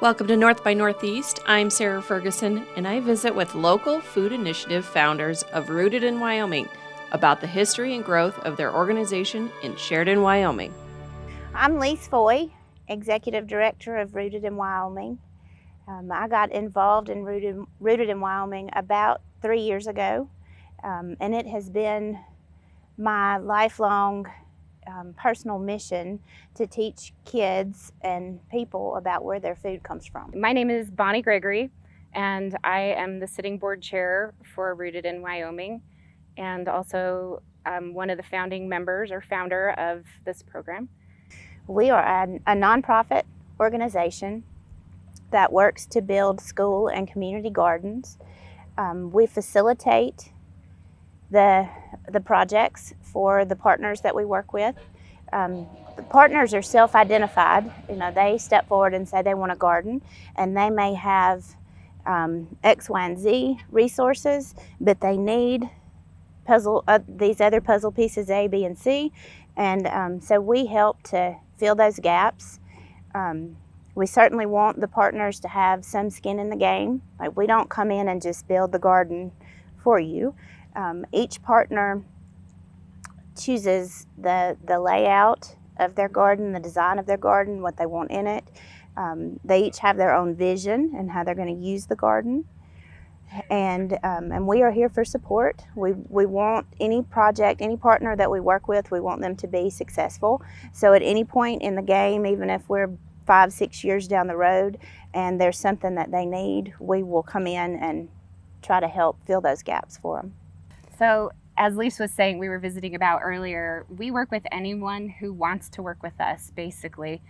Welcome to North by Northeast. I'm Sarah Ferguson, and I visit with local food initiative founders of Rooted in Wyoming about the history and growth of their organization in Sheridan, Wyoming. I'm Lise Foy, Executive Director of Rooted in Wyoming. I got involved in Rooted in Wyoming about 3 years ago, and it has been my lifelong personal mission to teach kids and people about where their food comes from. My name is Bonnie Gregory, and I am the sitting board chair for Rooted in Wyoming, and also one of the founding members or founder of this program. We are a nonprofit organization that works to build school and community gardens. We facilitate the projects for the partners that we work with. The partners are self-identified. They step forward and say they want a garden, and they may have X, Y, and Z resources, but they need these other puzzle pieces A, B, and C, and so we help to fill those gaps. We certainly want the partners to have some skin in the game. Like, we don't come in and just build the garden for you. Each partner chooses the layout of their garden, the design of their garden, what they want in it. They each have their own vision and how they're going to use the garden. And we are here for support. We want any project, any partner that we work with, we want them to be successful. So at any point in the game, even if we're 5-6 years down the road and there's something that they need, we will come in and try to help fill those gaps for them. So as Lise was saying, we were visiting about earlier, we work with anyone who wants to work with us, basically.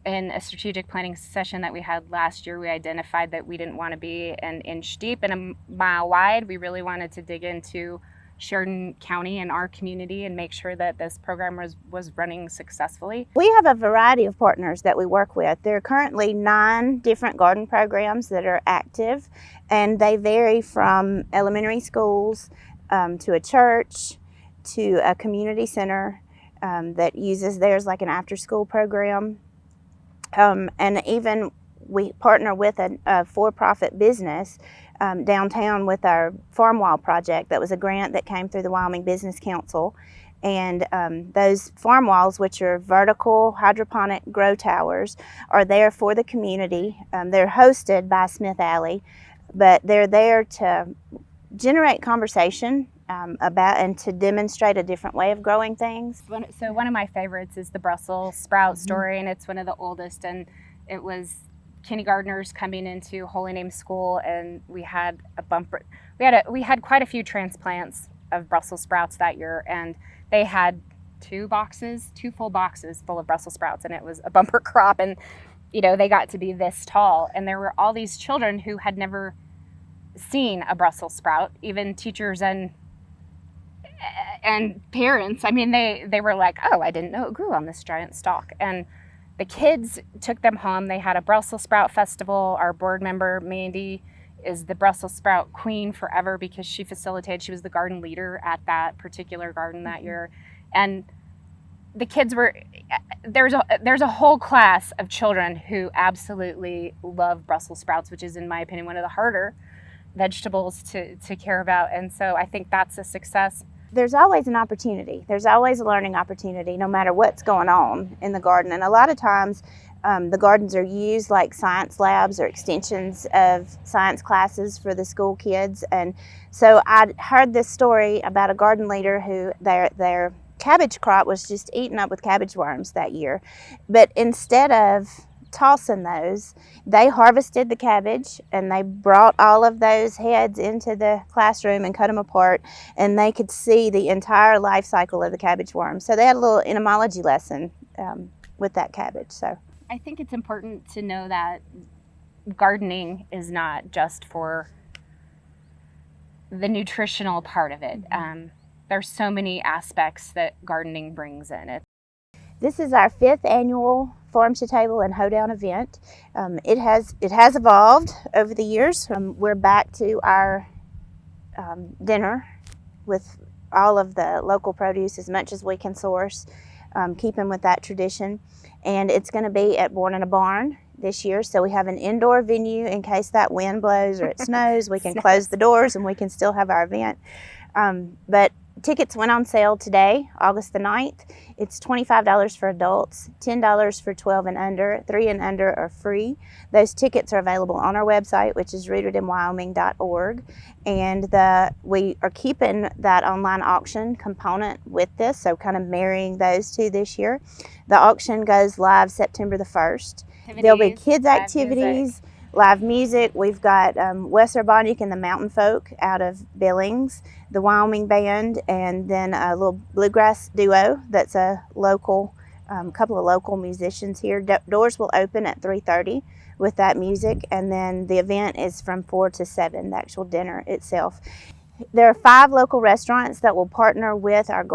In a strategic planning session that we had last year, we identified that we didn't want to be an inch deep and a mile wide. We really wanted to dig into Sheridan County and our community and make sure that this program was running successfully. We have a variety of partners that we work with. There are currently 9 different garden programs that are active, and they vary from elementary schools to a church to a community center that uses theirs like an after-school program. And even we partner with a for-profit business downtown with our Farm Wild project. That was a grant that came through the Wyoming Business Council. And those farm walls, which are vertical hydroponic grow towers, are there for the community. They're hosted by Smith Alley, but they're there to generate conversation about and to demonstrate a different way of growing things. So one of my favorites is the Brussels sprout story, and it's one of the oldest, and it was kindergartners coming into Holy Name School, and we had quite a few transplants of Brussels sprouts that year, and they had 2 full boxes full of Brussels sprouts, and it was a bumper crop, and they got to be this tall, and there were all these children who had never seen a Brussels sprout, even teachers and parents. I mean, they were like, oh, I didn't know it grew on this giant stalk. And the kids took them home. They had a Brussels sprout festival. Our board member, Mandy, is the Brussels sprout queen forever because she was the garden leader at that particular garden that year. And the kids there's a whole class of children who absolutely love Brussels sprouts, which is, in my opinion, one of the harder vegetables to care about. And so I think that's a success. There's always an opportunity. There's always a learning opportunity, no matter what's going on in the garden. And a lot of times the gardens are used like science labs or extensions of science classes for the school kids. And so I heard this story about a garden leader who their cabbage crop was just eaten up with cabbage worms that year. But instead of tossing those, they harvested the cabbage and they brought all of those heads into the classroom and cut them apart, and they could see the entire life cycle of the cabbage worm. So they had a little entomology lesson with that cabbage. So I think it's important to know that gardening is not just for the nutritional part of it. There's so many aspects that gardening brings in it. This is our 5th annual Farm to Table and Hoedown event. It has evolved over the years. We're back to our dinner with all of the local produce as much as we can source, keeping with that tradition. And it's going to be at Born in a Barn this year. So we have an indoor venue in case that wind blows or it snows. We can close the doors and we can still have our event. But tickets went on sale today, August the 9th. It's $25 for adults, $10 for 12 and under. 3 and under are free. Those tickets are available on our website, which is rootedinwyoming.org. And we are keeping that online auction component with this, so kind of marrying those two this year. The auction goes live September the 1st. There'll be kids' activities, live music. We've got Wes Urbanic and the Mountain Folk out of Billings, the Wyoming Band, and then a little bluegrass duo that's a local, couple of local musicians here. Doors will open at 3:30 with that music, and then the event is from 4 to 7, the actual dinner itself. There are 5 local restaurants that will partner with our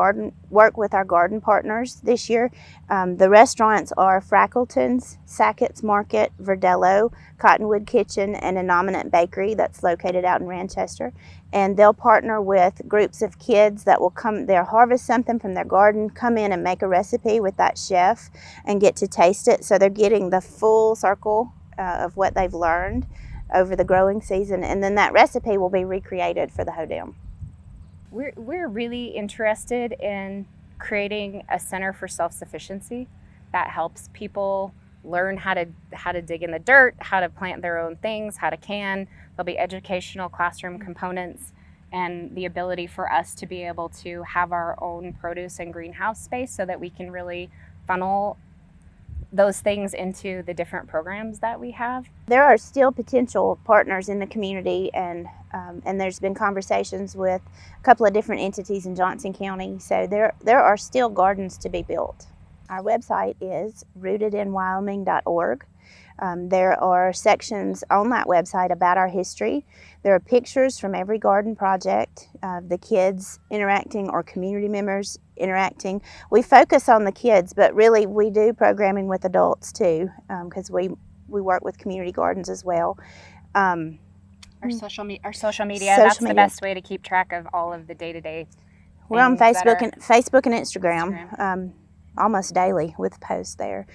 work with our garden partners this year. The restaurants are Frackleton's, Sackett's Market, Verdello, Cottonwood Kitchen, and Innominate Bakery that's located out in Ranchester. And they'll partner with groups of kids that will come, they'll harvest something from their garden, come in and make a recipe with that chef and get to taste it. So they're getting the full circle of what they've learned over the growing season, and then that recipe will be recreated for the hoedown. We're really interested in creating a center for self-sufficiency that helps people learn how to dig in the dirt, how to plant their own things, how to can. There'll be educational classroom components and the ability for us to be able to have our own produce and greenhouse space so that we can really funnel those things into the different programs that we have. There are still potential partners in the community, and there's been conversations with a couple of different entities in Johnson County. So there are still gardens to be built. Our website is rootedinwyoming.org. There are sections on that website about our history. There are pictures from every garden project, the kids interacting or community members interacting. We focus on the kids, but really we do programming with adults too, because we work with community gardens as well. Our social media, that's the best way to keep track of all of the day-to-day. We're on Facebook and Instagram. Almost daily with posts there.